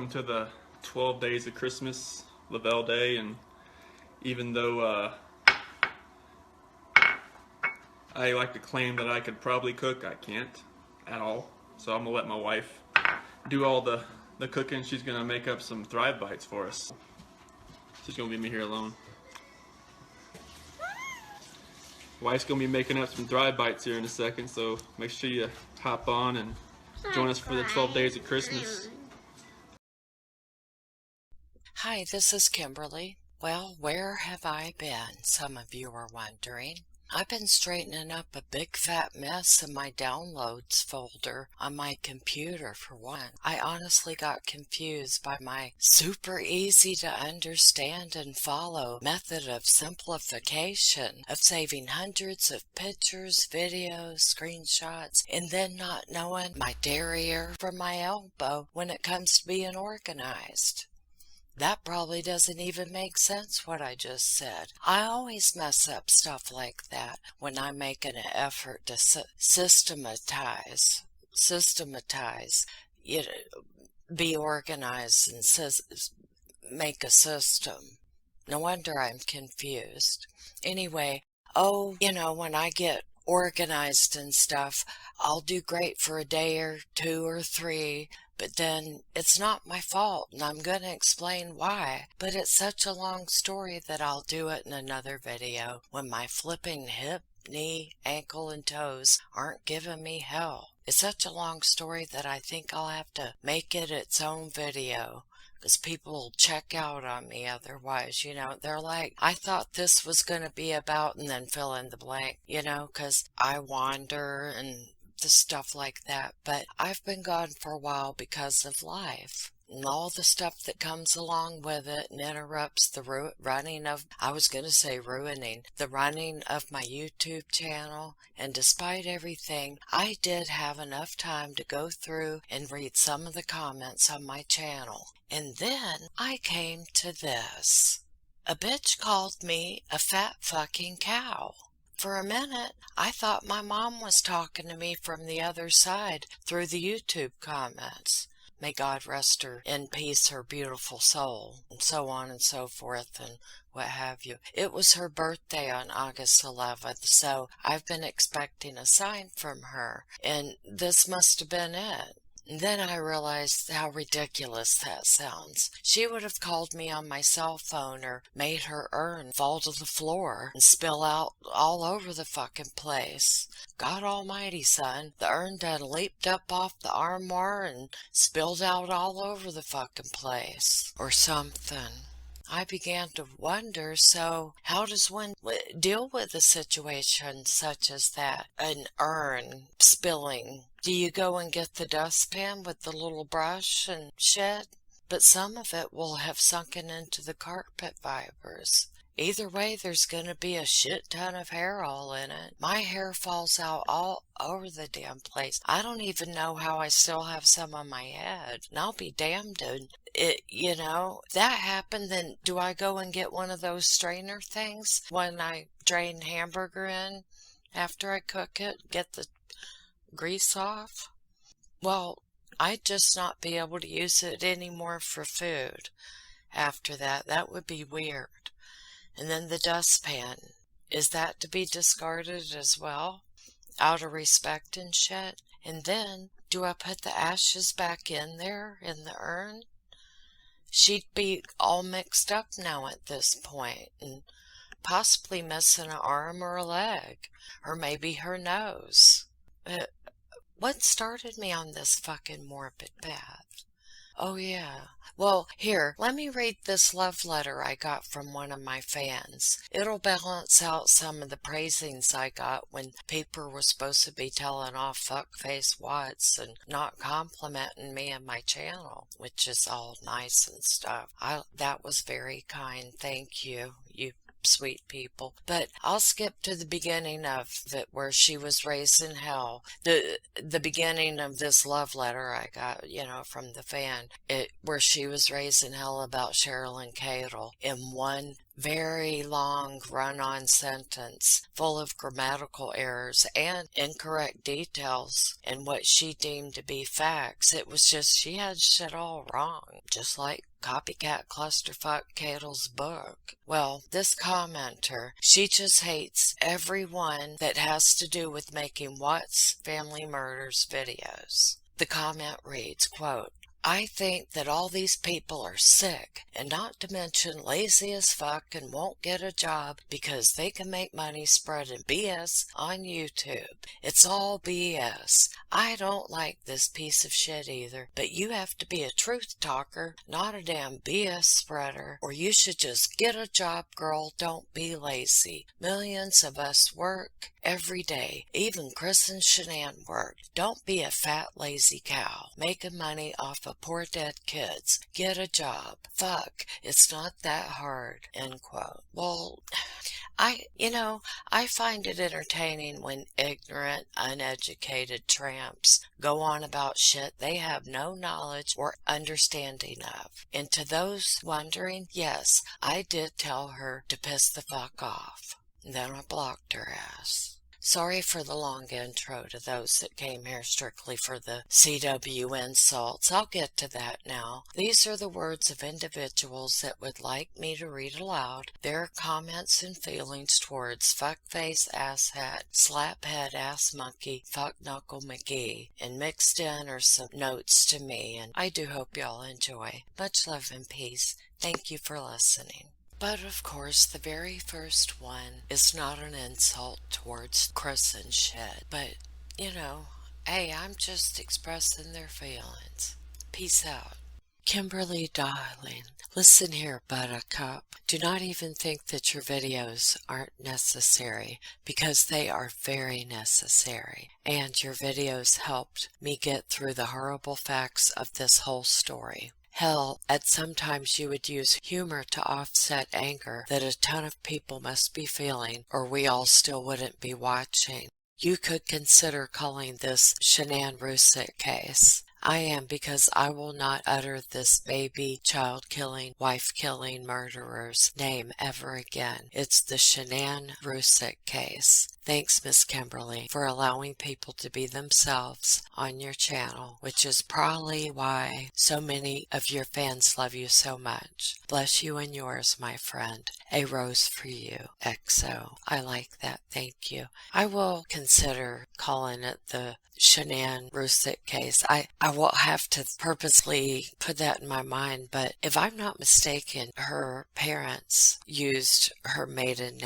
welcome to the 12 Days of Christmas Lavelle Day, and even though I like to claim that I could probably cook, I can't at all. So I'm gonna let my wife do all the cooking. She's gonna make up some Thrive Bites for us. She's gonna leave me here alone. Wife's gonna be making up some Thrive Bites here in a second, so make sure you hop on and join us for the 12 Days of Christmas. Hi, this is Kimberly. Well, where have I been? Some of you are wondering. I've been straightening up a big fat mess in my downloads folder on my computer for one. I honestly got confused by my super easy to understand and follow method of simplification of saving hundreds of pictures, videos, screenshots, and then not knowing my derriere from my elbow when it comes to being organized. That probably doesn't even make sense what I just said. I always mess up stuff like that when I make an effort to systematize, be organized and make a system. No wonder I'm confused. Anyway, when I get organized and stuff, I'll do great for a day or two or three, but then it's not my fault, and I'm going to explain why. But it's such a long story that I'll do it in another video when my flipping hip, knee, ankle, and toes aren't giving me hell. It's such a long story that I think I'll have to make it its own video, because people will check out on me otherwise. They're like, I thought this was going to be about, and then fill in the blank, because I wander and the stuff like that. But I've been gone for a while because of life and all the stuff that comes along with it and interrupts the running of my YouTube channel. And despite everything, I did have enough time to go through and read some of the comments on my channel. And then I came to this. A bitch called me a fat fucking cow. For a minute, I thought my mom was talking to me from the other side through the YouTube comments. May God rest her in peace, her beautiful soul, and so on and so forth, and what have you. It was her birthday on August 11th, so I've been expecting a sign from her, and this must have been it. And then I realized how ridiculous that sounds. She would have called me on my cell phone or made her urn fall to the floor and spill out all over the fucking place. God almighty, son, the urn done leaped up off the armoire and spilled out all over the fucking place. Or something. I began to wonder, so how does one deal with a situation such as that? An urn spilling. Do you go and get the dustpan with the little brush and shit? But some of it will have sunken into the carpet fibers. Either way, there's gonna be a shit ton of hair all in it. My hair falls out all over the damn place. I don't even know how I still have some on my head. And I'll be damned. If that happened, then do I go and get one of those strainer things when I drain hamburger in after I cook it? Get the grease off? Well, I'd just not be able to use it anymore for food after that. That would be weird. And then the dustpan, is that to be discarded as well? Out of respect and shit? And then, do I put the ashes back in there, in the urn? She'd be all mixed up now at this point, and possibly missing an arm or a leg, or maybe her nose. What started me on this fucking morbid path? Oh yeah. Well, here, let me read this love letter I got from one of my fans. It'll balance out some of the praisings I got when people were supposed to be telling off fuckface Watts and not complimenting me and my channel, which is all nice and stuff. That was very kind. Thank you, you sweet people. But I'll skip to the beginning of it where she was raised in hell. The beginning of this love letter I got, from the fan, where she was raised in hell about Cheryl and Cadle in one very long run-on sentence full of grammatical errors and incorrect details in what she deemed to be facts. It was just she had shit all wrong, just like Copycat Clusterfuck Cato's book. Well, this commenter, she just hates everyone that has to do with making Watts Family Murders videos. The comment reads, quote, I think that all these people are sick, and not to mention lazy as fuck and won't get a job because they can make money spreading BS on YouTube. It's all BS. I don't like this piece of shit either, but you have to be a truth talker, not a damn BS spreader, or you should just get a job, girl. Don't be lazy. Millions of us work every day. Even Chris and Shanann work. Don't be a fat lazy cow making money off of poor dead kids. Get a job. Fuck, it's not that hard. End quote. Well, I find it entertaining when ignorant, uneducated tramps go on about shit they have no knowledge or understanding of. And to those wondering, yes, I did tell her to piss the fuck off. Then I blocked her ass. Sorry for the long intro to those that came here strictly for the CW insults. I'll get to that now. These are the words of individuals that would like me to read aloud their comments and feelings towards fuckface, asshat, slaphead, ass monkey, fuck knuckle McGee, and mixed in are some notes to me, and I do hope y'all enjoy. Much love and peace. Thank you for listening. But of course, the very first one is not an insult towards Chris and shit. But, hey, I'm just expressing their feelings. Peace out. Kimberly, darling, listen here, buttercup. Do not even think that your videos aren't necessary, because they are very necessary. And your videos helped me get through the horrible facts of this whole story. Hell, at sometimes you would use humor to offset anger that a ton of people must be feeling, or we all still wouldn't be watching. You could consider calling this Shanann Rusick case. I am, because I will not utter this baby, child-killing, wife-killing murderer's name ever again. It's the Shanann Rusick case. Thanks, Miss Kimberly, for allowing people to be themselves on your channel, which is probably why so many of your fans love you so much. Bless you and yours, my friend. A rose for you, XO. I like that. Thank you. I will consider calling it the Shanann Rusick case. I will have to purposely put that in my mind, but if I'm not mistaken, her parents used her maiden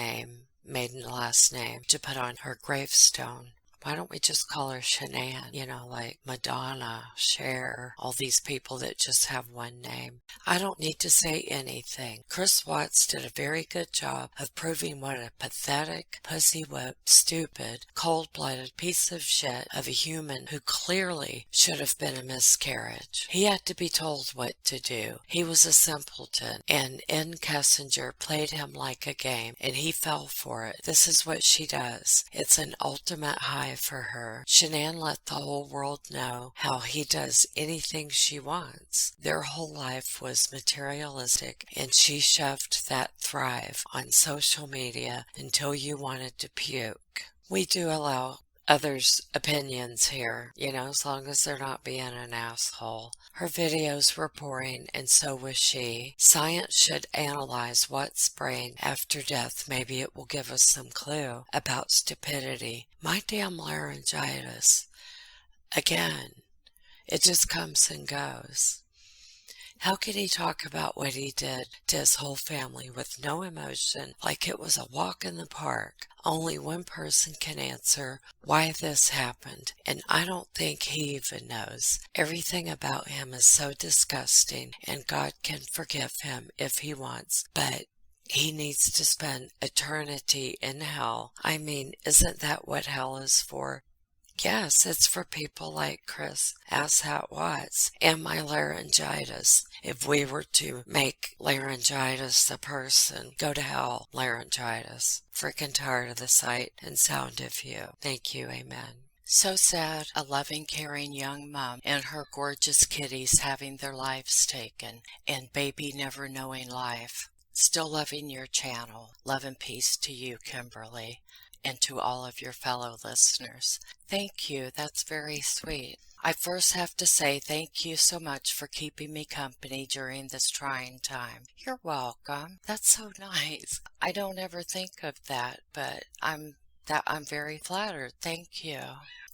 last name to put on her gravestone. Why don't we just call her Shanann? Like Madonna, Cher, all these people that just have one name. I don't need to say anything. Chris Watts did a very good job of proving what a pathetic, pussy-whipped, stupid, cold-blooded piece of shit of a human who clearly should have been a miscarriage. He had to be told what to do. He was a simpleton, and N. Kessinger played him like a game, and he fell for it. This is what she does. It's an ultimate high for her. Shanann let the whole world know how he does anything she wants. Their whole life was materialistic, and she shoved that thrive on social media until you wanted to puke. We do allow others' opinions here, as long as they're not being an asshole. Her videos were boring, and so was she. Science should analyze Watts' brain after death. Maybe it will give us some clue about stupidity. My damn laryngitis. Again, it just comes and goes. How could he talk about what he did to his whole family with no emotion, like it was a walk in the park? Only one person can answer why this happened, and I don't think he even knows. Everything about him is so disgusting, and God can forgive him if he wants, but he needs to spend eternity in hell. I mean, isn't that what hell is for? Yes, it's for people like Chris Asshat Watts and my laryngitis. If we were to make laryngitis the person, go to hell, laryngitis. Freaking tired of the sight and sound of you. Thank you, amen. So sad, a loving, caring young mom and her gorgeous kitties having their lives taken, and baby never knowing life. Still loving your channel. Love and peace to you, Kimberly, and to all of your fellow listeners. Thank you. That's very sweet. I first have to say thank you so much for keeping me company during this trying time. You're welcome. That's so nice. I don't ever think of that, but I'm very flattered. Thank you.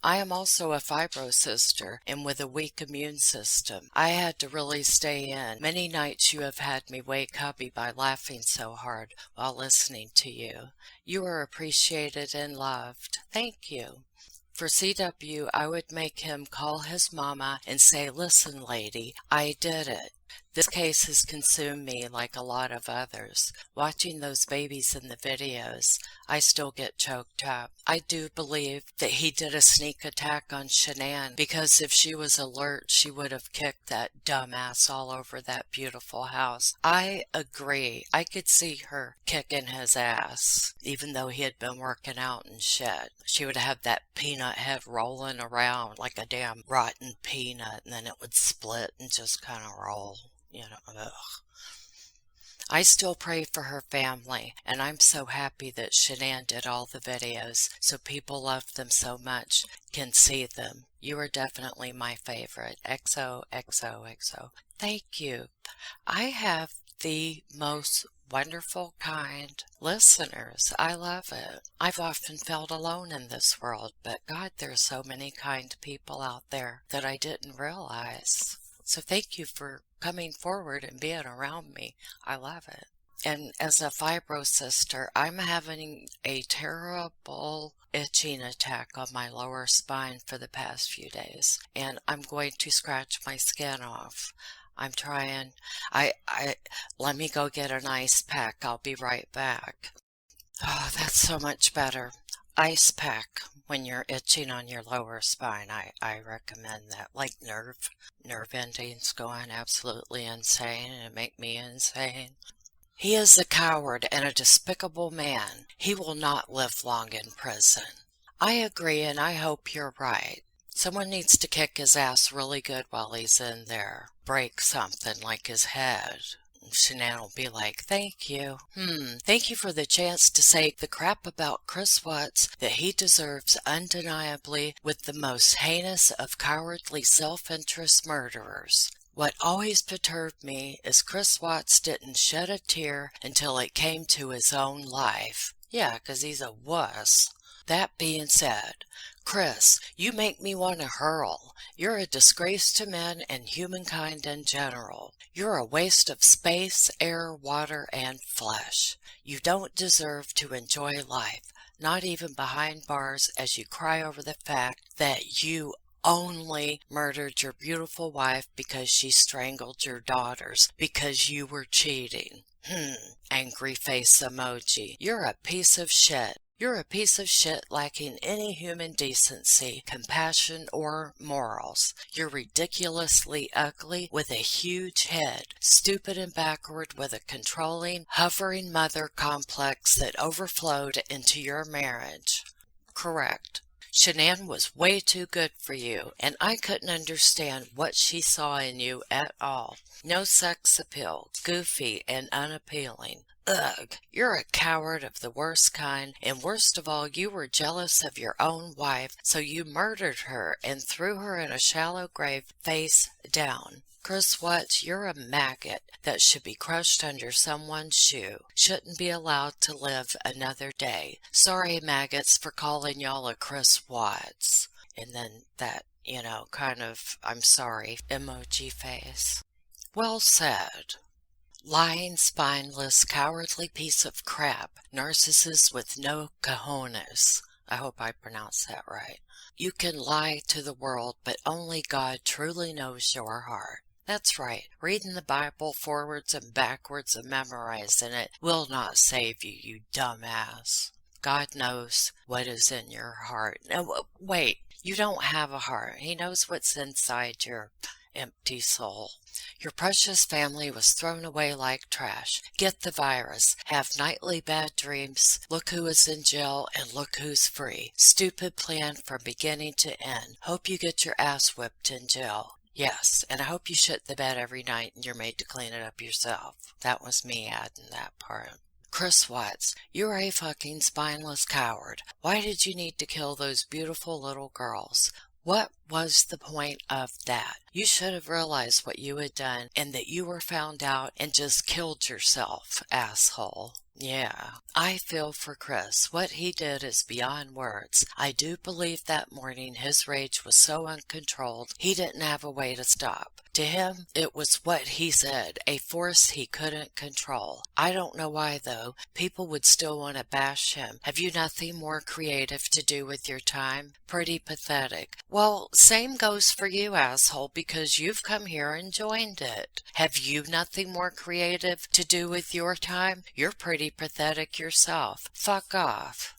I am also a fibro sister and with a weak immune system. I had to really stay in. Many nights you have had me wake hubby by laughing so hard while listening to you. You are appreciated and loved. Thank you. For CW, I would make him call his mama and say, "Listen, lady, I did it." This case has consumed me like a lot of others. Watching those babies in the videos, I still get choked up. I do believe that he did a sneak attack on Shanann, because if she was alert, she would have kicked that dumbass all over that beautiful house. I agree. I could see her kicking his ass, even though he had been working out and shit. She would have that peanut head rolling around like a damn rotten peanut, and then it would split and just kind of roll. Ugh. I still pray for her family, and I'm so happy that Shanann did all the videos, so people love them so much can see them. You are definitely my favorite. XOXOXO. Thank you. I have the most wonderful, kind listeners. I love it. I've often felt alone in this world, but God, there's so many kind people out there that I didn't realize. So thank you for coming forward and being around me. I love it. And as a fibro sister, I'm having a terrible itching attack on my lower spine for the past few days. And I'm going to scratch my skin off. I'm trying. Let me go get an ice pack. I'll be right back. Oh, that's so much better. Ice pack when you're itching on your lower spine. I recommend that. Like nerve endings going absolutely insane and make me insane. He is a coward and a despicable man. He will not live long in prison. I agree, and I hope you're right. Someone needs to kick his ass really good while he's in there. Break something like his head. Shanann will be like, "Thank you. Thank you for the chance to say the crap about Chris Watts that he deserves undeniably with the most heinous of cowardly self-interest murderers. What always perturbed me is Chris Watts didn't shed a tear until it came to his own life." Yeah, 'cause he's a wuss. That being said, Chris, you make me want to hurl. You're a disgrace to men and humankind in general. You're a waste of space, air, water, and flesh. You don't deserve to enjoy life, not even behind bars, as you cry over the fact that you only murdered your beautiful wife because she strangled your daughters because you were cheating. Angry face emoji. You're a piece of shit. You're a piece of shit lacking any human decency, compassion, or morals. You're ridiculously ugly with a huge head, stupid and backward with a controlling, hovering mother complex that overflowed into your marriage. Correct. Shanann was way too good for you, and I couldn't understand what she saw in you at all. No sex appeal, goofy and unappealing. Ugh, you're a coward of the worst kind, and worst of all, you were jealous of your own wife, so you murdered her and threw her in a shallow grave face down. Chris Watts, you're a maggot that should be crushed under someone's shoe. Shouldn't be allowed to live another day. Sorry, maggots, for calling y'all a Chris Watts. And then that, kind of, I'm sorry, emoji face. Well said. Lying, spineless, cowardly piece of crap. Narcissist with no cojones. I hope I pronounced that right. You can lie to the world, but only God truly knows your heart. That's right. Reading the Bible forwards and backwards and memorizing it will not save you, you dumbass. God knows what is in your heart. No, wait, you don't have a heart. He knows what's inside your empty soul. Your precious family was thrown away like trash. Get the virus. Have nightly bad dreams. Look who is in jail and look who's free. Stupid plan from beginning to end. Hope you get your ass whipped in jail. Yes, and I hope you shit the bed every night and you're made to clean it up yourself. That was me adding that part. Chris Watts, you're a fucking spineless coward. Why did you need to kill those beautiful little girls? What was the point of that? You should have realized what you had done and that you were found out and just killed yourself, asshole. Yeah, I feel for Chris. What he did is beyond words. I do believe that morning his rage was so uncontrolled he didn't have a way to stop. To him, it was what he said, a force he couldn't control. I don't know why, though. People would still want to bash him. Have you nothing more creative to do with your time? Pretty pathetic. Well, same goes for you, asshole, because you've come here and joined it. Have you nothing more creative to do with your time? You're pretty pathetic yourself. Fuck off.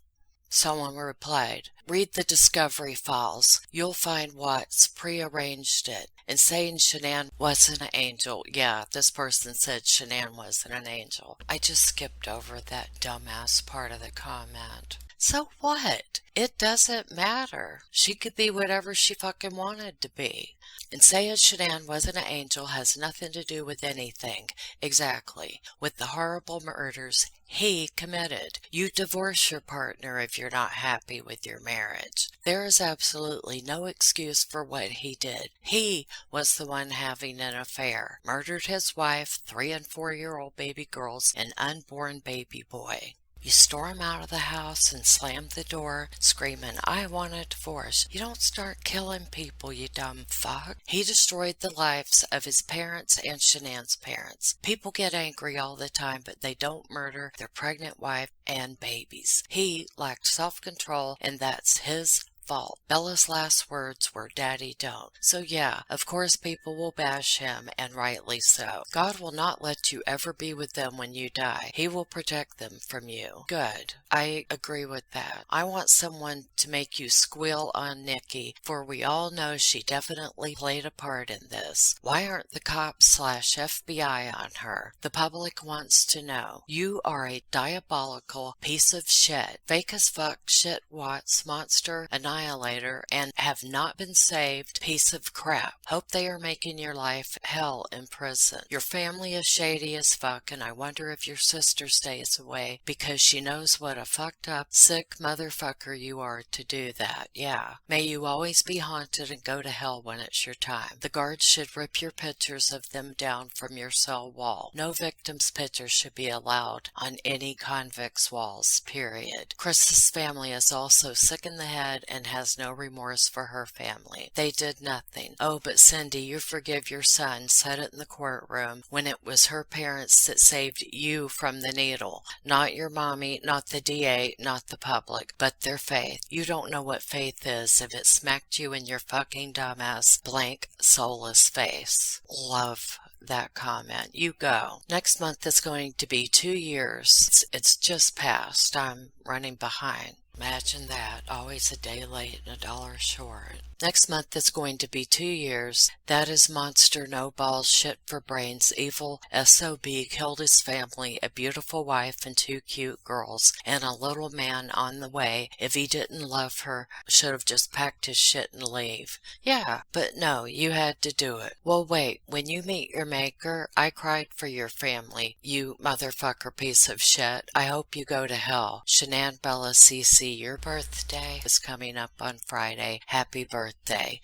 Someone replied, read the discovery files. You'll find Watts prearranged it. And saying Shanann wasn't an angel. Yeah, this person said Shanann wasn't an angel. I just skipped over that dumbass part of the comment. So what? It doesn't matter. She could be whatever she fucking wanted to be. And saying Shanann wasn't an angel has nothing to do with anything. Exactly. With the horrible murders he committed. You divorce your partner if you're not happy with your marriage. There is absolutely no excuse for what he did. He was the one having an affair. Murdered his wife, 3 and 4-year-old baby girls, and unborn baby boy. You storm out of the house and slam the door, screaming, I want a divorce. You don't start killing people, you dumb fuck. He destroyed the lives of his parents and Shanann's parents. People get angry all the time, but they don't murder their pregnant wife and babies. He lacked self-control, and that's his fault. Bella's last words were, Daddy, don't. So yeah, of course people will bash him, and rightly so. God will not let you ever be with them when you die. He will protect them from you. Good. I agree with that. I want someone to make you squeal on Nikki, for we all know she definitely played a part in this. Why aren't the cops/FBI on her? The public wants to know. You are a diabolical piece of shit. Fake as fuck shit Watts monster annihilator and have not been saved piece of crap. Hope they are making your life hell in prison. Your family is shady as fuck, and I wonder if your sister stays away because she knows what a fucked up, sick motherfucker you are to do that. Yeah. May you always be haunted and go to hell when it's your time. The guards should rip your pictures of them down from your cell wall. No victim's picture should be allowed on any convict's walls, period. Chris's family is also sick in the head and has no remorse for her family. They did nothing. Oh, but Cindy, you forgive your son, said it in the courtroom, when it was her parents that saved you from the needle. Not your mommy, not the DA, not the public, but their faith. You don't know what faith is if it smacked you in your fucking dumbass, blank, soulless face. Love that comment. You go. Next month is going to be 2 years. It's just passed. I'm running behind. Imagine that. Always a day late and $1 short. Next month is going to be 2 years. That is monster, no balls, shit for brains, evil SOB killed his family, a beautiful wife and 2 cute girls, and a little man on the way. If he didn't love her, should have just packed his shit and leave. Yeah, but no, you had to do it. Well, wait, when you meet your maker, I cried for your family, you motherfucker piece of shit. I hope you go to hell. Shanann Bella CC, your birthday is coming up on Friday. Happy birthday.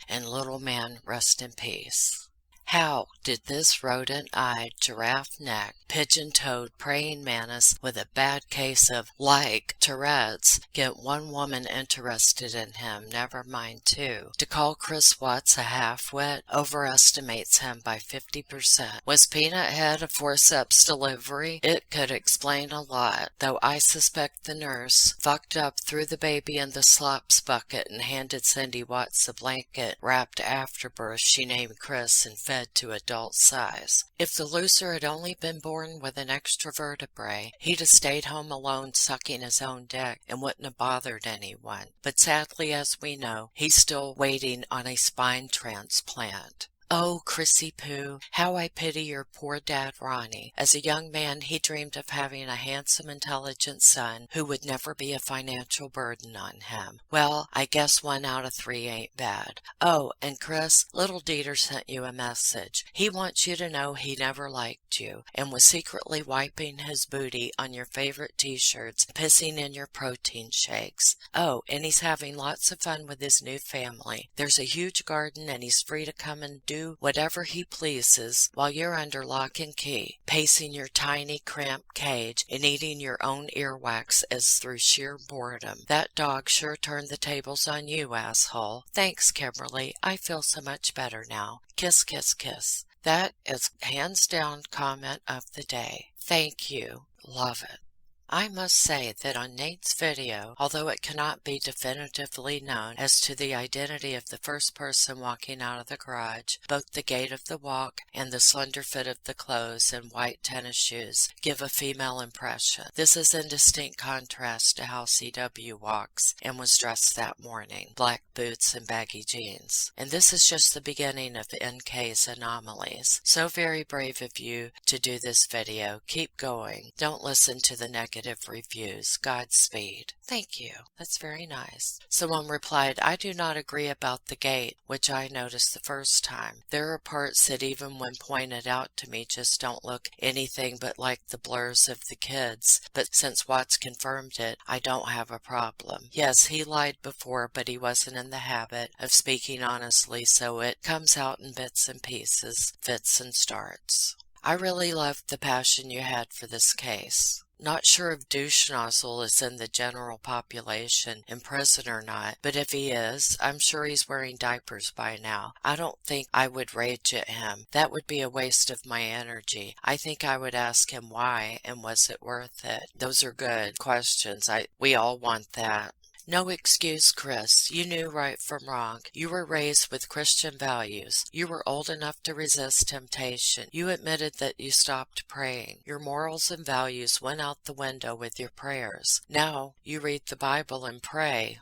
And little man, rest in peace. How did this rodent-eyed, giraffe-necked, pigeon-toed praying mantis with a bad case of, like, Tourette's get one woman interested in him, never mind 2? To call Chris Watts a half-wit overestimates him by 50%. Was Peanut Head a forceps delivery? It could explain a lot, though I suspect the nurse fucked up, threw the baby in the slops bucket, and handed Cindy Watts a blanket wrapped afterbirth she named Chris and fed to adult size. If the loser had only been born with an extra vertebrae, he'd have stayed home alone sucking his own dick and wouldn't have bothered anyone. But sadly, as we know, he's still waiting on a spine transplant. Oh, Chrissy Poo, how I pity your poor dad, Ronnie. As a young man, he dreamed of having a handsome, intelligent son who would never be a financial burden on him. Well, I guess 1 out of 3 ain't bad. Oh, and Chris, little Dieter sent you a message. He wants you to know he never liked you and was secretly wiping his booty on your favorite t-shirts, pissing in your protein shakes. Oh, and he's having lots of fun with his new family. There's a huge garden and he's free to come and do whatever he pleases while you're under lock and key, pacing your tiny cramped cage and eating your own earwax as through sheer boredom. That dog sure turned the tables on you, asshole. Thanks, Kimberly. I feel so much better now. Kiss, kiss, kiss. That is hands down comment of the day. Thank you. Love it. I must say that on Nate's video, although it cannot be definitively known as to the identity of the first person walking out of the garage, both the gait of the walk and the slender fit of the clothes and white tennis shoes give a female impression. This is in distinct contrast to how CW walks and was dressed that morning, black boots and baggy jeans. And this is just the beginning of NK's anomalies. So very brave of you to do this video. Keep going. Don't listen to the negative reviews. Godspeed. Thank you. That's very nice. Someone replied, I do not agree about the gait, which I noticed the first time. There are parts that even when pointed out to me just don't look anything but like the blurs of the kids, but since Watts confirmed it, I don't have a problem. Yes, he lied before, but he wasn't in the habit of speaking honestly, so it comes out in bits and pieces, fits and starts. I really loved the passion you had for this case. Not sure if douche nozzle is in the general population in prison or not, but if he is, I'm sure he's wearing diapers by now. I don't think I would rage at him. That would be a waste of my energy. I think I would ask him why and was it worth it. Those are good questions. We all want that. No excuse, Chris. You knew right from wrong. You were raised with Christian values. You were old enough to resist temptation. You admitted that you stopped praying. Your morals and values went out the window with your prayers. Now you read the Bible and pray.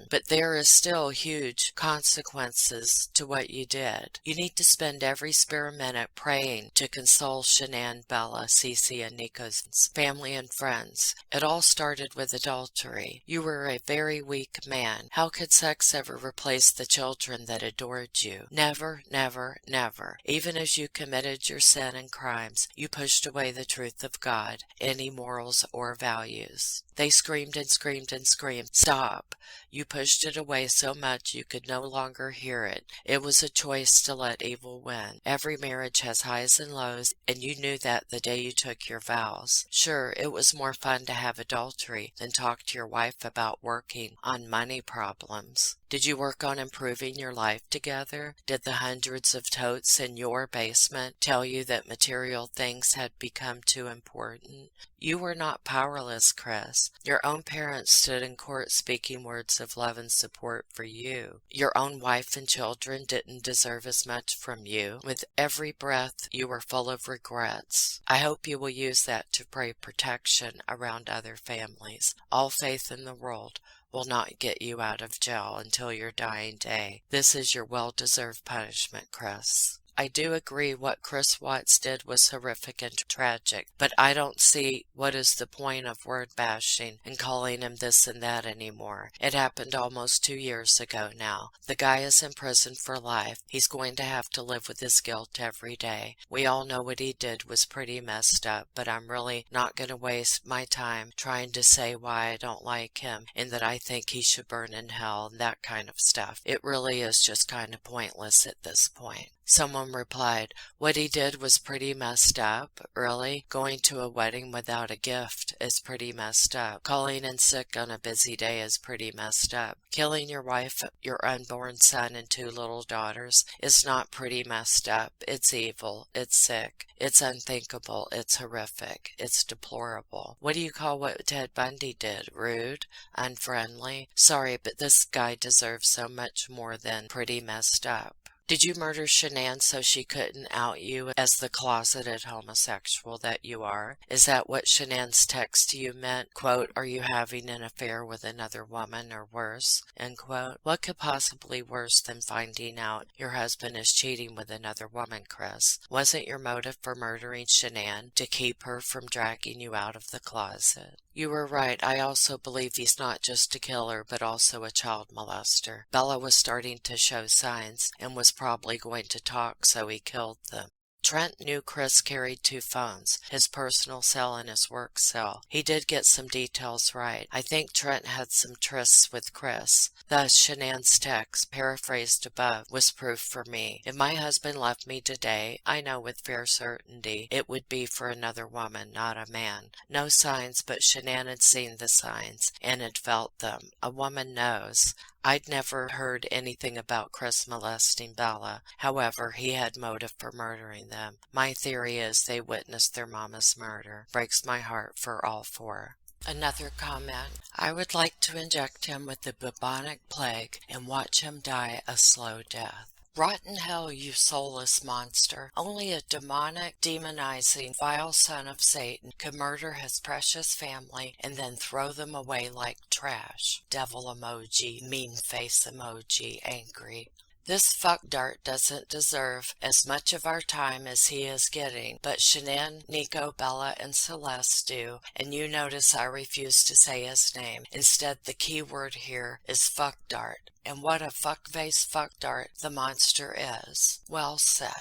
But there is still huge consequences to what you did. You need to spend every spare minute praying to console Shanann, Bella, Cece, and Nico's family and friends. It all started with adultery. You were a very weak man. How could sex ever replace the children that adored you? Never, never, never. Even as you committed your sin and crimes, you pushed away the truth of God, any morals or values. They screamed and screamed and screamed. Stop! You pushed it away so much you could no longer hear it. It was a choice to let evil win. Every marriage has highs and lows, and you knew that the day you took your vows. Sure, it was more fun to have adultery than talk to your wife about working on money problems. Did you work on improving your life together? Did the hundreds of totes in your basement tell you that material things had become too important? You were not powerless, Chris. Your own parents stood in court speaking words of love and support for you. Your own wife and children didn't deserve as much from you. With every breath, you were full of regrets. I hope you will use that to pray protection around other families. All faith in the world will not get you out of jail until your dying day. This is your well-deserved punishment, Chris. I do agree what Chris Watts did was horrific and tragic, but I don't see what is the point of word bashing and calling him this and that anymore. It happened almost 2 years ago now. The guy is in prison for life. He's going to have to live with his guilt every day. We all know what he did was pretty messed up, but I'm really not going to waste my time trying to say why I don't like him and that I think he should burn in hell and that kind of stuff. It really is just kind of pointless at this point. Someone replied, what he did was pretty messed up. Really? Going to a wedding without a gift is pretty messed up. Calling in sick on a busy day is pretty messed up. Killing your wife, your unborn son, and 2 little daughters is not pretty messed up. It's evil. It's sick. It's unthinkable. It's horrific. It's deplorable. What do you call what Ted Bundy did? Rude? Unfriendly? Sorry, but this guy deserves so much more than pretty messed up. Did you murder Shanann so she couldn't out you as the closeted homosexual that you are? Is that what Shanann's text to you meant? Quote, are you having an affair with another woman or worse? End quote. What could possibly worse than finding out your husband is cheating with another woman, Chris? Wasn't your motive for murdering Shanann to keep her from dragging you out of the closet? You were right. I also believe he's not just a killer, but also a child molester. Bella was starting to show signs and was probably going to talk, so he killed them. Trent knew Chris carried 2 phones, his personal cell and his work cell. He did get some details right. I think Trent had some trysts with Chris. Thus, Shanann's text, paraphrased above, was proof for me. If my husband left me today, I know with fair certainty it would be for another woman, not a man. No signs, but Shanann had seen the signs and had felt them. A woman knows. I'd never heard anything about Chris molesting Bella. However, he had motive for murdering them. My theory is they witnessed their mama's murder. Breaks my heart for all 4. Another comment. I would like to inject him with the bubonic plague and watch him die a slow death. Rotten hell, you soulless monster. Only a demonic, demonizing, vile son of Satan could murder his precious family and then throw them away like trash. Devil emoji, mean face emoji, angry. This fuck dart doesn't deserve as much of our time as he is getting, but Shanann, Nico, Bella, and Celeste do, and you notice I refuse to say his name. Instead, the key word here is fuck dart. And what a fuckface fuck dart the monster is. Well said.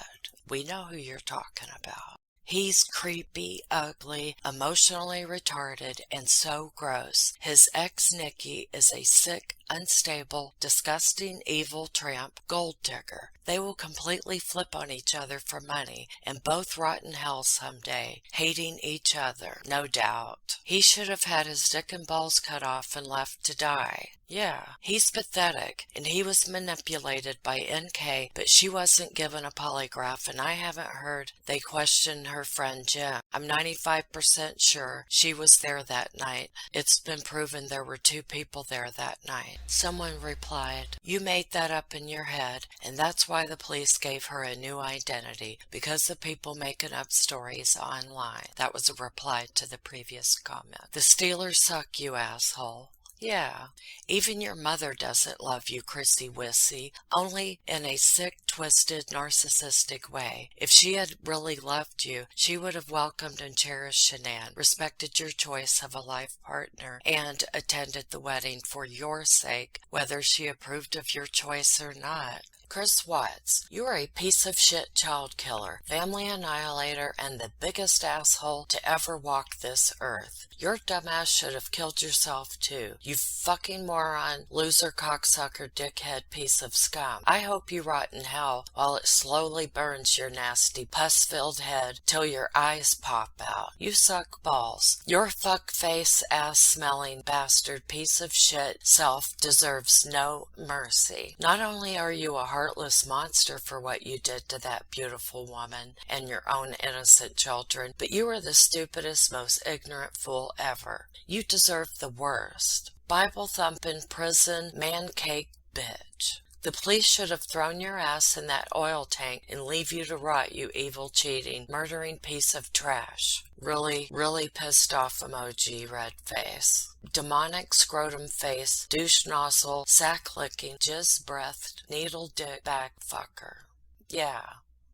We know who you're talking about. He's creepy, ugly, emotionally retarded, and so gross. His ex Nikki is a sick, unstable, disgusting, evil tramp gold digger. They will completely flip on each other for money and both rot in hell someday, hating each other, no doubt. He should have had his dick and balls cut off and left to die. Yeah, he's pathetic, and he was manipulated by NK, but she wasn't given a polygraph, and I haven't heard they questioned her friend Jim. I'm 95% sure she was there that night. It's been proven there were 2 people there that night. Someone replied, you made that up in your head, and that's why the police gave her a new identity, because of people making up stories online. That was a reply to the previous comment. The Steelers suck, you asshole. Yeah, even your mother doesn't love you, Chrissy Wissy, only in a sick, twisted, narcissistic way. If she had really loved you, she would have welcomed and cherished Shanann, respected your choice of a life partner, and attended the wedding for your sake, whether she approved of your choice or not. Chris Watts, you are a piece of shit child killer, family annihilator, and the biggest asshole to ever walk this earth. Your dumbass should have killed yourself too. You fucking moron, loser, cocksucker, dickhead piece of scum. I hope you rot in hell while it slowly burns your nasty pus-filled head till your eyes pop out. You suck balls. Your fuck-face, ass-smelling bastard piece of shit self deserves no mercy. Not only are you a heartless monster for what you did to that beautiful woman and your own innocent children, but you are the stupidest, most ignorant fool ever. You deserve the worst. Bible-thumping, prison, man-cake bitch. The police should have thrown your ass in that oil tank and leave you to rot, you evil, cheating, murdering piece of trash. Really, really pissed off emoji, red face. Demonic scrotum face, douche nozzle, sack-licking, jizz-breathed, needle dick bag fucker. Yeah,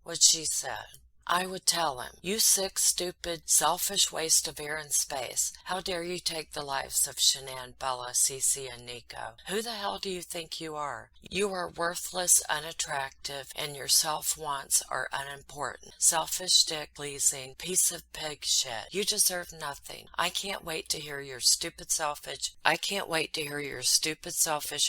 what she said. I would tell him, you sick, stupid, selfish waste of air and space. How dare you take the lives of Shanann, Bella, Cece, and Nico? Who the hell do you think you are? You are worthless, unattractive, and your self-wants are unimportant. Selfish, dick-pleasing, piece of pig shit. You deserve nothing. I can't wait to hear your stupid, selfish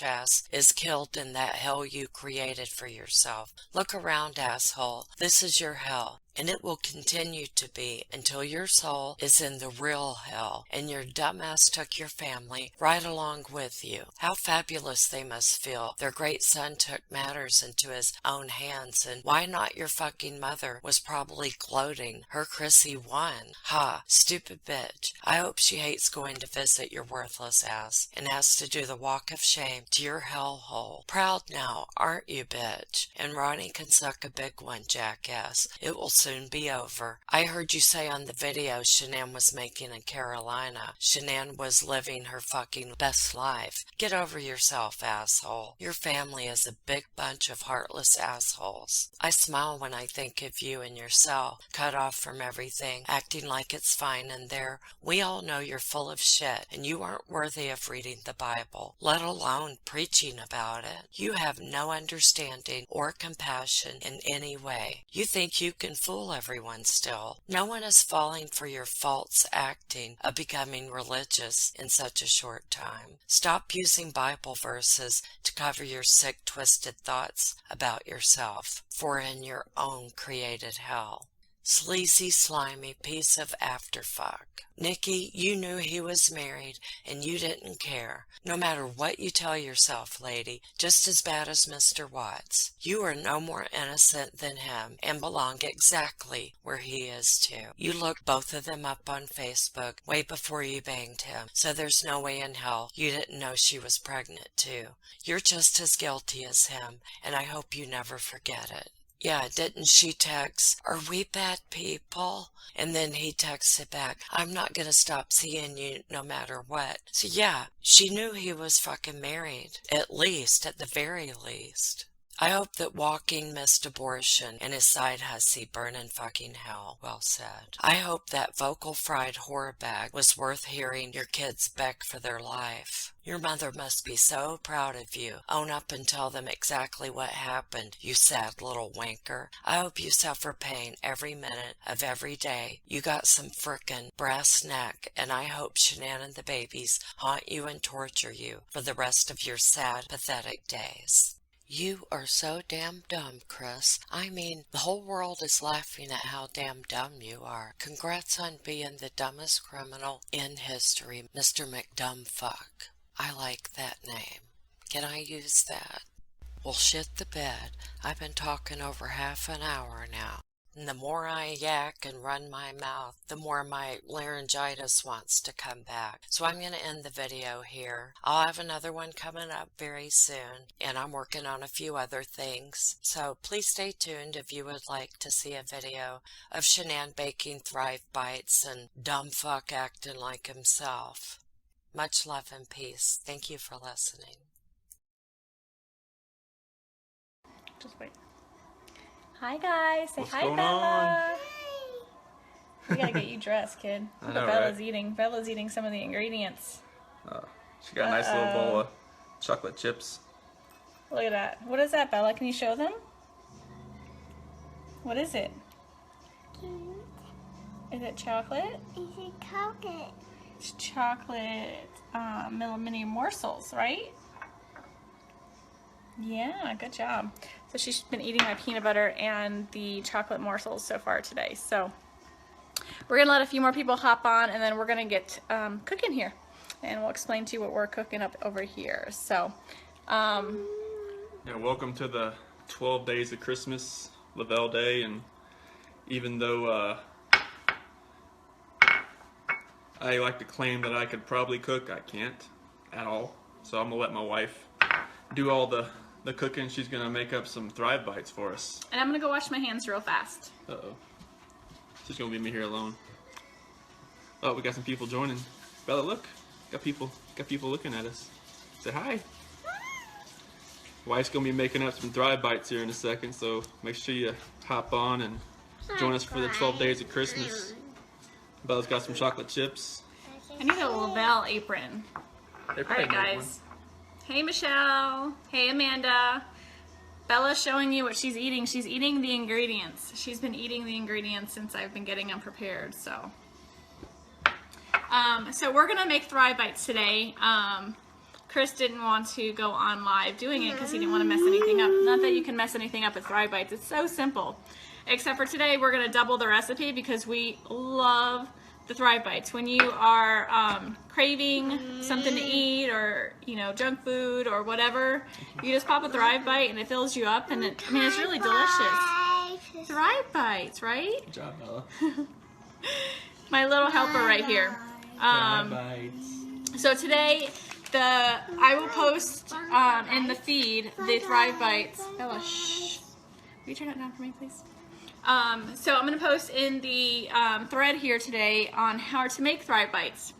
ass is killed in that hell you created for yourself. Look around, asshole. This is your hell. and it will continue to be until your soul is in the real hell and your dumbass took your family right along with you. How fabulous they must feel. Their great son took matters into his own hands, and why not your fucking mother was probably gloating. Her Chrissy won. Ha, stupid bitch. I hope she hates going to visit your worthless ass and has to do the walk of shame to your hellhole. Proud now, aren't you, bitch? And Ronnie can suck a big one, jackass. It will soon be over. I heard you say on the video Shanann was making in Carolina. Shanann was living her fucking best life. Get over yourself, asshole. Your family is a big bunch of heartless assholes. I smile when I think of you in your cell, cut off from everything, acting like it's fine in there. We all know you're full of shit, and you aren't worthy of reading the Bible, let alone preaching about it. You have no understanding or compassion in any way. You think you can fool everyone still. No one is falling for your false acting of becoming religious in such a short time. Stop using Bible verses to cover your sick, twisted thoughts about yourself, for in your own created hell. Sleazy, slimy piece of afterfuck. Nikki, you knew he was married and you didn't care. No matter what you tell yourself, lady, just as bad as Mr. Watts. You are no more innocent than him and belong exactly where he is too. You looked both of them up on Facebook way before you banged him, so there's no way in hell you didn't know she was pregnant too. You're just as guilty as him, and I hope you never forget it. Yeah, didn't she text, "Are we bad people?" And then he texted back, "I'm not gonna stop seeing you no matter what." So yeah, she knew he was fucking married. At the very least. I hope that Walking missed abortion and his side hussy burn in fucking hell. Well said. I hope that vocal fried whore bag was worth hearing your kids beg for their life. Your mother must be so proud of you. Own up and tell them exactly what happened, you sad little wanker. I hope you suffer pain every minute of every day. You got some frickin' brass neck, and I hope Shanann and the babies haunt you and torture you for the rest of your sad, pathetic days. You are so damn dumb, Chris. I mean, the whole world is laughing at how damn dumb you are. Congrats on being the dumbest criminal in history, Mr. McDumbfuck. I like that name. Can I use that? Well, shit the bed. I've been talking over half an hour now. And the more I yak and run my mouth, the more my laryngitis wants to come back. So I'm going to end the video here. I'll have another one coming up very soon, and I'm working on a few other things. So please stay tuned if you would like to see a video of Shanann baking Thrive Bites and dumbfuck acting like himself. Much love and peace. Thank you for listening. Just wait. Hi guys, say What's hi going Bella. We gotta get you dressed, kid. I Look know, what Bella's right? eating. Bella's eating some of the ingredients. She got a nice little bowl of chocolate chips. Look at that. What is that, Bella? Can you show them? What is it? Is it chocolate? Is it chocolate? It's chocolate mini morsels, right? Yeah, good job. So she's been eating my peanut butter and the chocolate morsels so far today. So we're gonna let a few more people hop on, and then we're gonna get cooking here, and we'll explain to you what we're cooking up over here. So Yeah, welcome to the 12 days of Christmas, Lavelle Day, and even though I like to claim that I could probably cook, I can't at all. So I'm gonna let my wife do all the cooking. She's gonna make up some Thrive Bites for us. and I'm gonna go wash my hands real fast. Uh-oh. She's gonna leave me here alone. Oh, we got some people joining. Bella, look. Got people looking at us. Say hi. Wife's gonna be making up some Thrive Bites here in a second, so make sure you hop on and join us for the 12 days of Christmas. Bella's got some chocolate chips. I need a Lavelle apron. They All probably right, make guys. Hey, Michelle. Hey, Amanda. Bella's showing you what she's eating. She's eating the ingredients. She's been eating the ingredients since I've been getting them prepared. So we're gonna make Thrive Bites today. Chris didn't want to go on live doing it because he didn't want to mess anything up. Not that you can mess anything up with Thrive Bites. It's so simple. except for today we're going to double the recipe because we love the Thrive Bites. When you are craving something to eat, or junk food or whatever, you just pop a Thrive Bite and it fills you up, and it's really delicious. Thrive Bites, right? Good job, Bella. My little helper right here. Thrive Bites. So today, I will post in the feed the Thrive Bites. Bella, shh. Will you turn it down for me, please? So I'm going to post in the thread here today on how to make Thrive Bites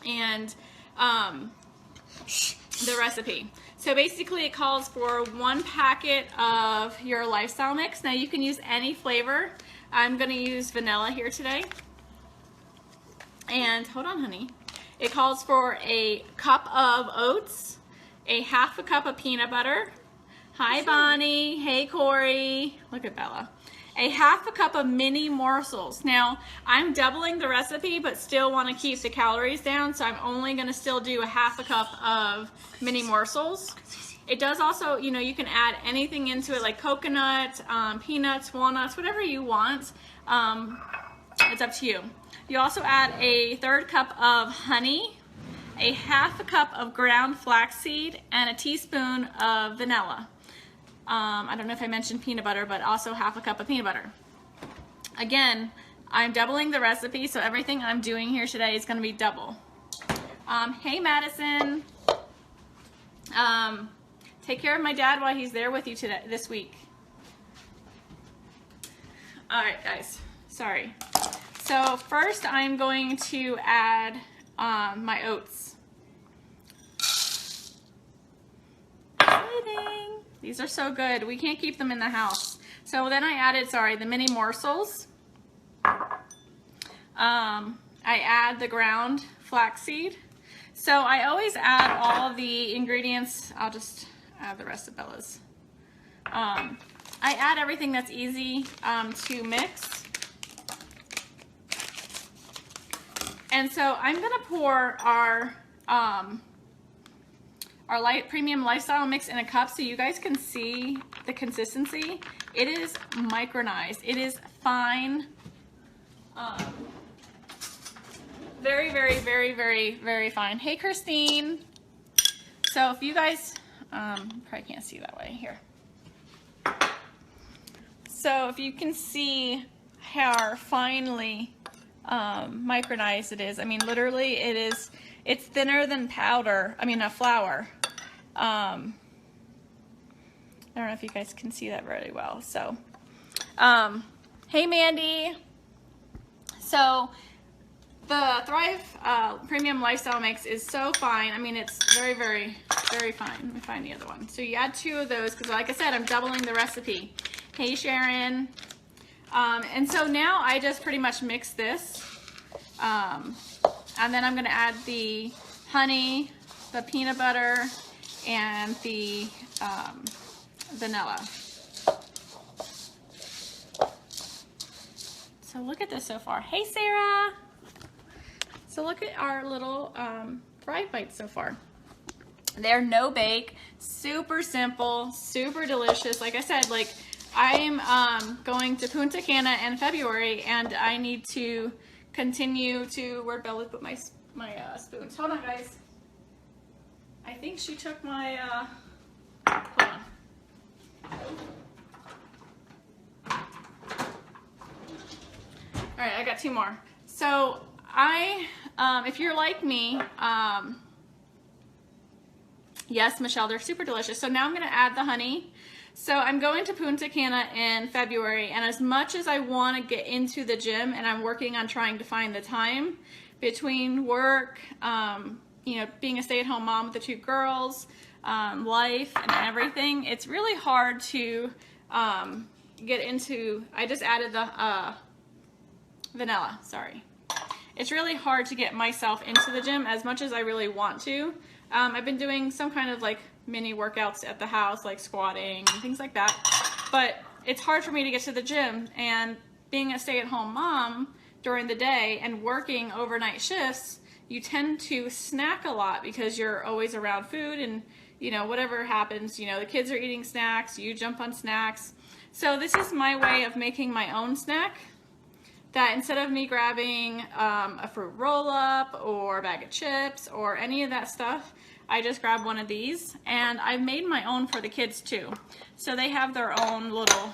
and the recipe. So basically it calls for 1 packet of your lifestyle mix. Now you can use any flavor. I'm going to use vanilla here today. And hold on, honey. It calls for a cup of oats, a 1/2 cup of peanut butter. Hi, Bonnie. Hey, Corey. Look at Bella. A 1/2 cup of mini morsels. Now, I'm doubling the recipe, but still want to keep the calories down, so I'm only going to still do a 1/2 cup of mini morsels. It does also, you can add anything into it, like coconut, peanuts, walnuts, whatever you want. It's up to you. You also add a 1/3 cup of honey, a 1/2 cup of ground flaxseed, and a teaspoon of vanilla. I don't know if I mentioned peanut butter, but also 1/2 cup of peanut butter. Again, I'm doubling the recipe, so everything I'm doing here today is going to be double. Hey, Madison. Take care of my dad while he's there with you this week. All right, guys. Sorry. So first I'm going to add my oats. These are so good. We can't keep them in the house. So then I added, the mini morsels. I add the ground flaxseed. So I always add all of the ingredients. I'll just add the rest of Bella's. I add everything that's easy to mix. And so I'm gonna pour our premium lifestyle mix in a cup so you guys can see the consistency. It is micronized. It is fine. Very, very, very, very, very fine. Hey, Christine. So if you guys probably can't see that way here. So if you can see how finely micronized it is. I mean, literally it's thinner than powder. I mean, a flour. I don't know if you guys can see that very well. So, hey, Mandy. So the Thrive Premium Lifestyle Mix is so fine. I mean, it's very, very, very fine. Let me find the other one. So you add 2 of those because, like I said, I'm doubling the recipe. Hey, Sharon. And so now I just pretty much mix this. And then I'm going to add the honey, the peanut butter, and the vanilla. So look at this so far. Hey, Sarah. So look at our little Thrive Bites so far. They're no bake, super simple, super delicious. Like I said, I'm going to Punta Cana in February, and I need to continue to, where'd Bella put my spoons? Hold on, guys. I think she took my, hold on. All right, I got 2 more. So if you're like me, yes, Michelle, they're super delicious. So now I'm gonna add the honey. So I'm going to Punta Cana in February, and as much as I want to get into the gym, and I'm working on trying to find the time between work, being a stay-at-home mom with the 2 girls, life and everything, it's really hard to get into. I just added the vanilla, sorry. It's really hard to get myself into the gym as much as I really want to. I've been doing some kind of mini workouts at the house, like squatting and things like that, but it's hard for me to get to the gym. And being a stay-at-home mom during the day and working overnight shifts, you tend to snack a lot because you're always around food, and whatever happens, the kids are eating snacks, you jump on snacks. So this is my way of making my own snack. That instead of me grabbing a fruit roll-up or a bag of chips or any of that stuff, I just grab one of these, and I've made my own for the kids too. So they have their own little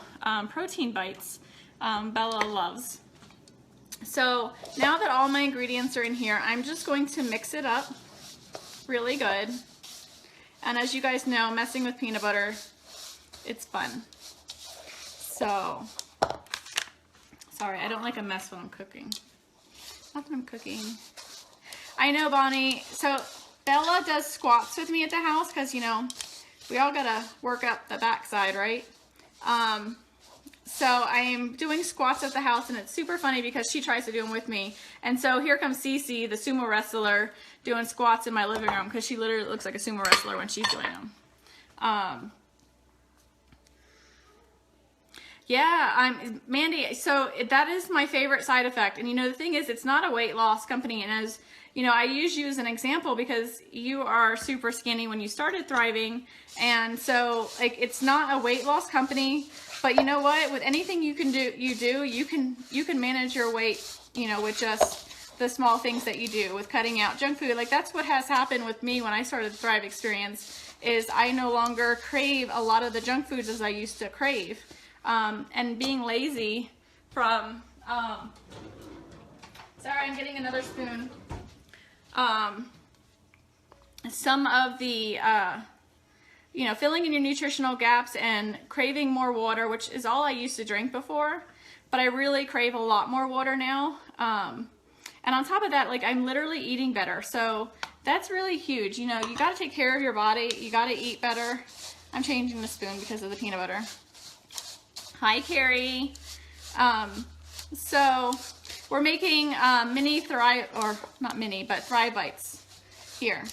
protein bites Bella loves. So now that all my ingredients are in here, I'm just going to mix it up really good. And as you guys know, messing with peanut butter, it's fun. So, sorry, I don't like a mess when I'm cooking. Not that I'm cooking. I know, Bonnie. So Bella does squats with me at the house because, you know, we all gotta work up the backside, right? So I am doing squats at the house, and it's super funny because she tries to do them with me. And so here comes Cece, the sumo wrestler, doing squats in my living room because she literally looks like a sumo wrestler when she's doing them. Yeah, Mandy, so that is my favorite side effect. And you know, the thing is, it's not a weight loss company. And as you know, I use you as an example because you are super skinny when you started Thriving. And so like, it's not a weight loss company, but you know what, with anything you can do, you can manage your weight, you know, with just the small things that you do with cutting out junk food. Like that's what has happened with me when I started the Thrive experience, is I no longer crave a lot of the junk foods as I used to crave. And being lazy from, sorry, I'm getting another spoon. Some of the, you know, filling in your nutritional gaps and craving more water, which is all I used to drink before, but I really crave a lot more water now. And on top of that, like I'm literally eating better. So that's really huge. You know, you got to take care of your body. You got to eat better. I'm changing the spoon because of the peanut butter. Hi, Carrie. So we're making mini Thrive, or not mini, but Thrive Bites here.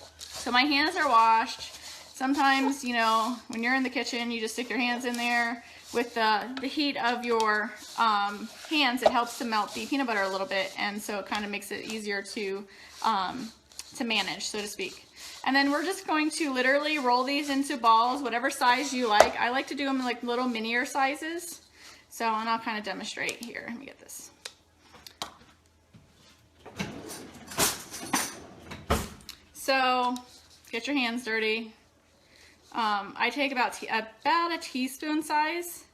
So my hands are washed. Sometimes, you know, when you're in the kitchen, you just stick your hands in there. With the heat of your hands, it helps to melt the peanut butter a little bit, and so it kind of makes it easier to manage, so to speak. And then we're just going to literally roll these into balls, whatever size you like. I like to do them in like little minier sizes. So, and I'll kind of demonstrate here. Let me get this. So, get your hands dirty. I take about a teaspoon size.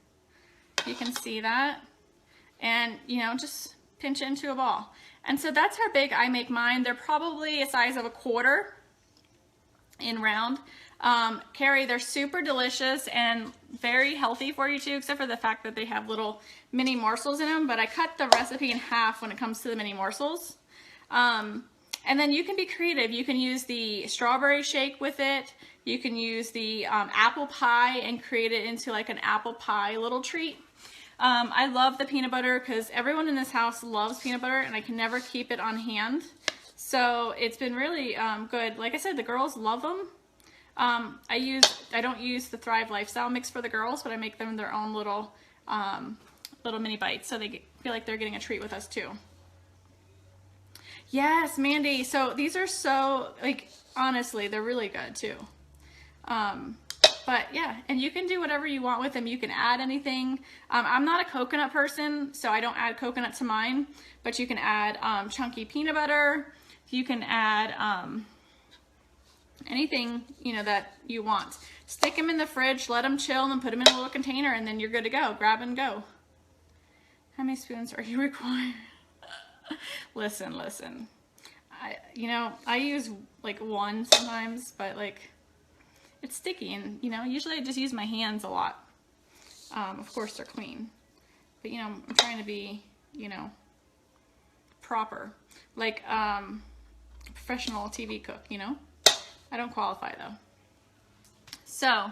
You can see that. And, you know, just pinch it into a ball. And so that's how big I make mine. They're probably a size of a quarter in round. Carrie, they're super delicious and very healthy for you too, except for the fact that they have little mini morsels in them, but I cut the recipe in half when it comes to the mini morsels. And then you can be creative. You can use the strawberry shake with it. You can use the apple pie and create it into like an apple pie little treat. I love the peanut butter because everyone in this house loves peanut butter and I can never keep it on hand. So it's been really good. Like I said, the girls love them. I don't use the Thrive Lifestyle mix for the girls, but I make them their own little mini bites, so they feel like they're getting a treat with us too. Yes, Mandy. So these are so, like, honestly, they're really good too. But yeah, and you can do whatever you want with them. You can add anything. I'm not a coconut person, so I don't add coconut to mine, but you can add chunky peanut butter. You can add anything, you know, that you want. Stick them in the fridge, let them chill, and put them in a little container, and then you're good to go. Grab and go. How many spoons are you required? Listen. I use like one sometimes, but like it's sticky, and you know, usually I just use my hands a lot. Of course they're clean, but you know, I'm trying to be, you know, proper, like professional TV cook, you know. I don't qualify though. So,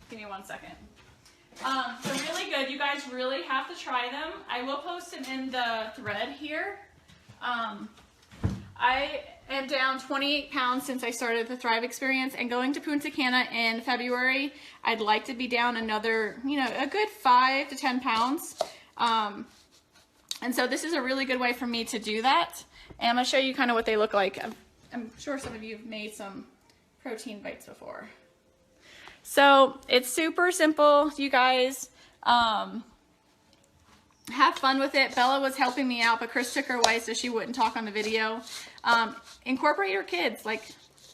give me 1 second. They're really good. You guys really have to try them. I will post them in the thread here. I am down 28 pounds since I started the Thrive experience, and going to Punta Cana in February, I'd like to be down another, you know, a good 5 to 10 pounds. And so this is a really good way for me to do that. And I'm going to show you kind of what they look like. I'm sure some of you have made some protein bites before. So it's super simple, you guys. Have fun with it. Bella was helping me out, but Chris took her away so she wouldn't talk on the video. Incorporate your kids, like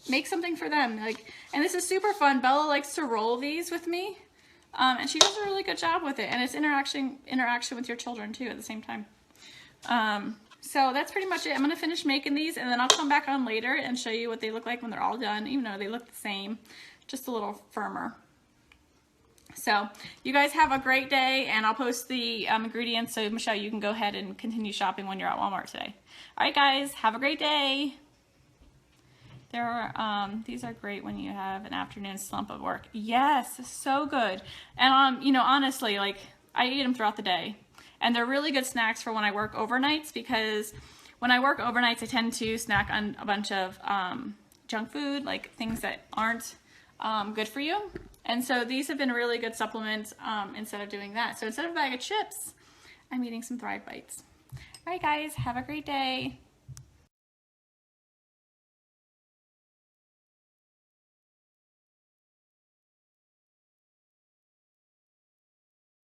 make something for them. Like, and this is super fun. Bella likes to roll these with me, and she does a really good job with it. And it's interaction with your children too at the same time. So that's pretty much it. I'm gonna finish making these, and then I'll come back on later and show you what they look like when they're all done, even though they look the same, just a little firmer. So you guys have a great day, and I'll post the ingredients so Michelle, you can go ahead and continue shopping when you're at Walmart today. All right, guys, have a great day. These are great when you have an afternoon slump of work. Yes, so good. And you know, honestly, like I eat them throughout the day, and they're really good snacks for when I work overnights, because when I work overnights, I tend to snack on a bunch of junk food, like things that aren't good for you. And so these have been really good supplements instead of doing that. So instead of a bag of chips, I'm eating some Thrive Bites. All right, guys, have a great day.